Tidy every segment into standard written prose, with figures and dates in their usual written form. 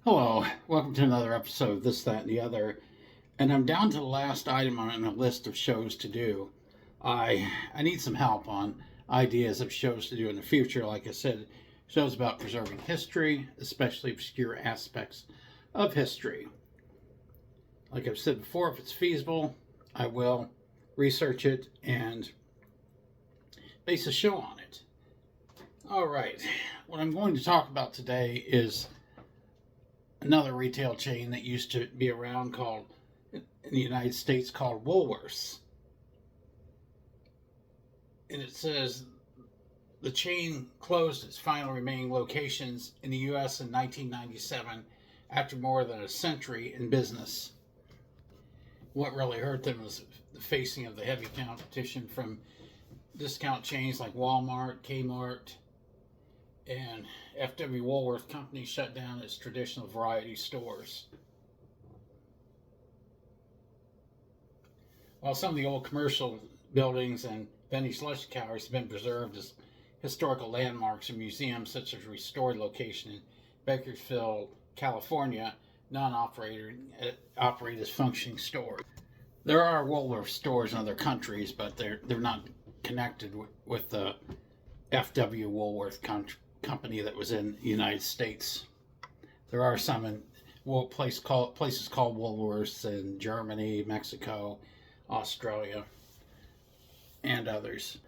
Hello, welcome to another episode of This, That, and the Other. And I'm down to the last item on a list of shows to do. I need some help on ideas of shows to do in the future. Like I said, shows about preserving history, especially obscure aspects of history. Like I've said before, if it's feasible, I will research it and base a show on it. All right, what I'm going to talk about today is another retail chain that used to be around called in the United States called Woolworths. And it says the chain closed its final remaining locations in the US in 1997 after more than a century in business. What really hurt them was the facing of the heavy competition from discount chains like Walmart, Kmart, and F.W. Woolworth Company shut down its traditional variety stores. While some of the old commercial buildings and vintage luxury towers have been preserved as historical landmarks and museums, such as a restored location in Bakersfield, California, operate as functioning stores. There are Woolworth stores in other countries, but they're not connected with the F.W. Woolworth company that was in the United States. There are some in places called Woolworths in Germany, Mexico, Australia, and others.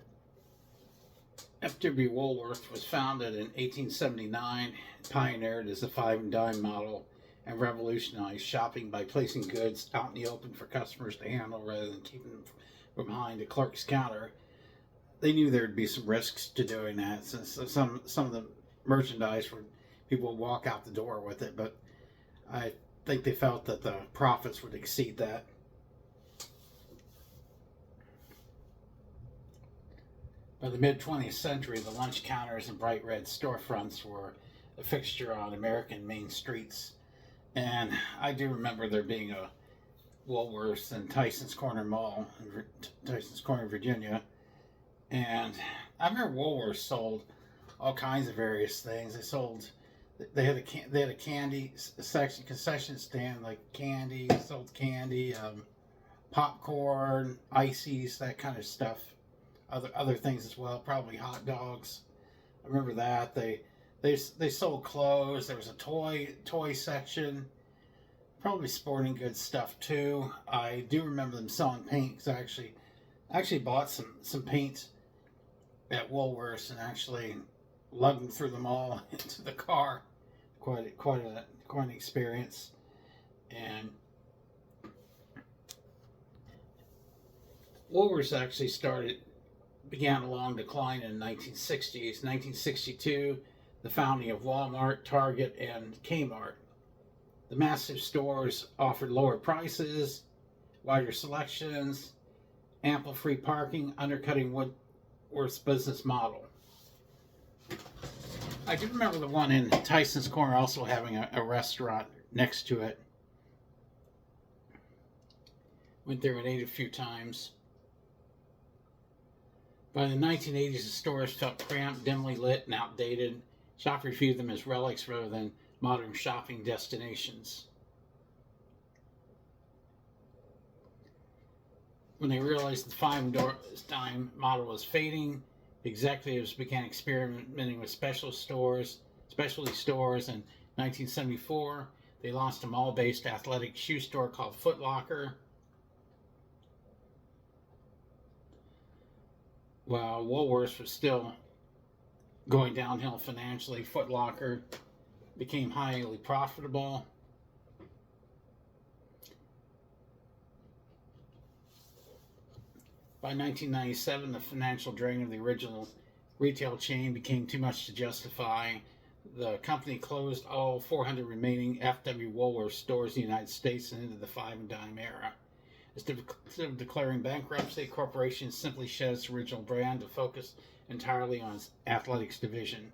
F.W. Woolworth was founded in 1879, pioneered as the five and dime model, and revolutionized shopping by placing goods out in the open for customers to handle rather than keeping them from behind a clerk's counter. They knew there'd be some risks to doing that, since some of the merchandise would people would walk out the door with it, but I think they felt that the profits would exceed that. By the mid 20th century, the lunch counters and bright red storefronts were a fixture on American main streets. And I do remember there being a Woolworths in Tyson's Corner Mall in Tyson's Corner, Virginia. And I remember Woolworths sold all kinds of various things. They had a candy section, concession stand, like candy, sold candy, popcorn, ices, that kind of stuff. Other things as well, probably hot dogs. I remember that they sold clothes. There was a toy section, probably sporting goods stuff too. I do remember them selling paint because I actually bought some paint at Woolworths and actually lugged them through them all into the car. Quite an experience. And Woolworths actually began a long decline in the 1960s. 1962, the founding of Walmart, Target, and Kmart. The massive stores offered lower prices, wider selections, ample free parking, undercutting Woolworth's business model. I do remember the one in Tyson's Corner also having a restaurant next to it. Went there and ate a few times. By the 1980s, the stores felt cramped, dimly lit, and outdated. Shoppers viewed them as relics rather than modern shopping destinations. When they realized the five-dime model was fading, the executives began experimenting with specialty stores. In 1974, they launched a mall-based athletic shoe store called Foot Locker. While Woolworths was still going downhill financially, Foot Locker became highly profitable. By 1997, the financial drain of the original retail chain became too much to justify. The company closed all 400 remaining F.W. Woolworth stores in the United States and into the five and dime era. Instead of declaring bankruptcy, the corporation simply shed its original brand to focus entirely on its athletics division.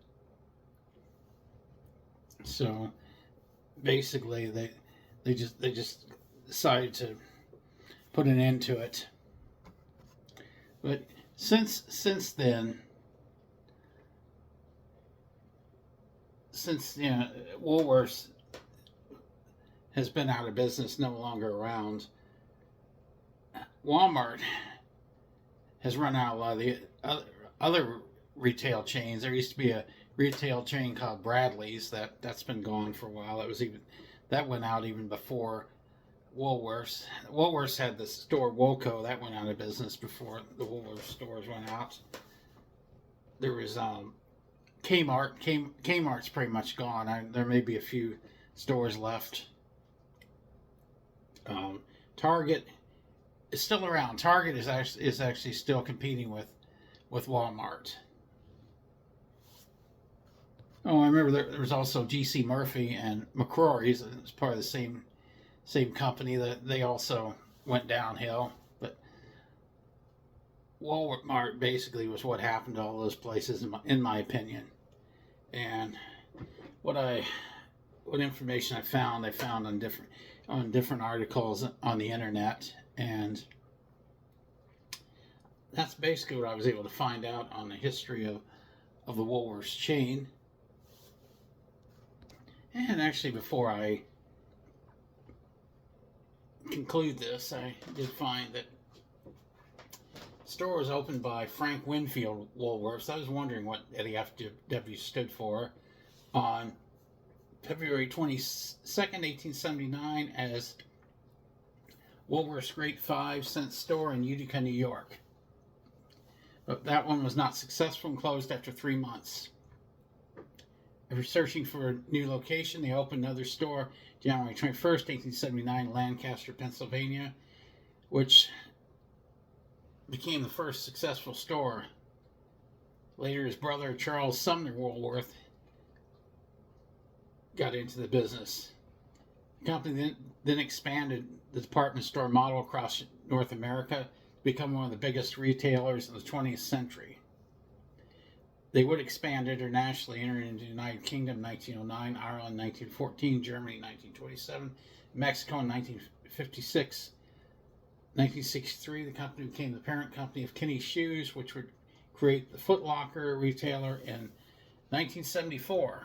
So basically, they just decided to put an end to it. But since then, Woolworths has been out of business, no longer around. Walmart has run out a lot of the other retail chains. There used to be a retail chain called Bradley's that's been gone for a while. That went out even before Woolworths. Woolworths had the store Woco that went out of business before the Woolworths stores went out. There was Kmart. Kmart's pretty much gone. There may be a few stores left. Target is still around. Target is actually still competing with Walmart. Oh, I remember there was also G.C. Murphy and McCrory's. It was part of the same company. That they also went downhill. But Walmart basically was what happened to all those places, in my opinion. And what information I found on different articles on the internet, and that's basically what I was able to find out on the history of the Woolworths chain. And actually, before I conclude this, I did find that the store was opened by Frank Winfield Woolworths. I was wondering what Eddie FW stood for. On February 22nd, 1879, as Woolworth's Great 5-cent store in Utica, New York. But that one was not successful and closed after 3 months. After searching for a new location, they opened another store January 21st, 1879, Lancaster, Pennsylvania, which became the first successful store. Later, his brother Charles Sumner Woolworth got into the business. The company then expanded the department store model across North America to become one of the biggest retailers in the 20th century. They would expand internationally, entering into the United Kingdom in 1909, Ireland 1914, Germany 1927, Mexico in 1956. 1963, the company became the parent company of Kinney Shoes, which would create the Foot Locker retailer in 1974.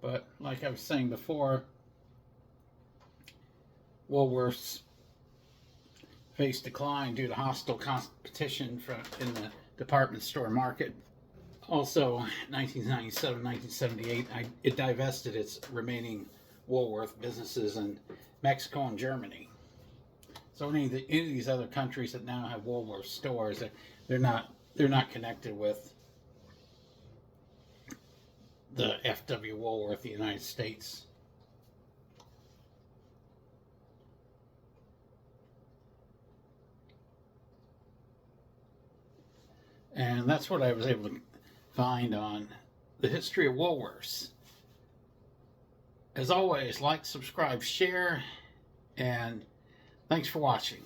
But like I was saying before, Woolworths faced decline due to hostile competition in the department store market. Also, 1997, 1978, it divested its remaining Woolworth businesses in Mexico and Germany. So any of these other countries that now have Woolworth stores, they're not connected with the F.W. Woolworth, the United States. And that's what I was able to find on the history of Woolworths. As always, like, subscribe, share, and thanks for watching.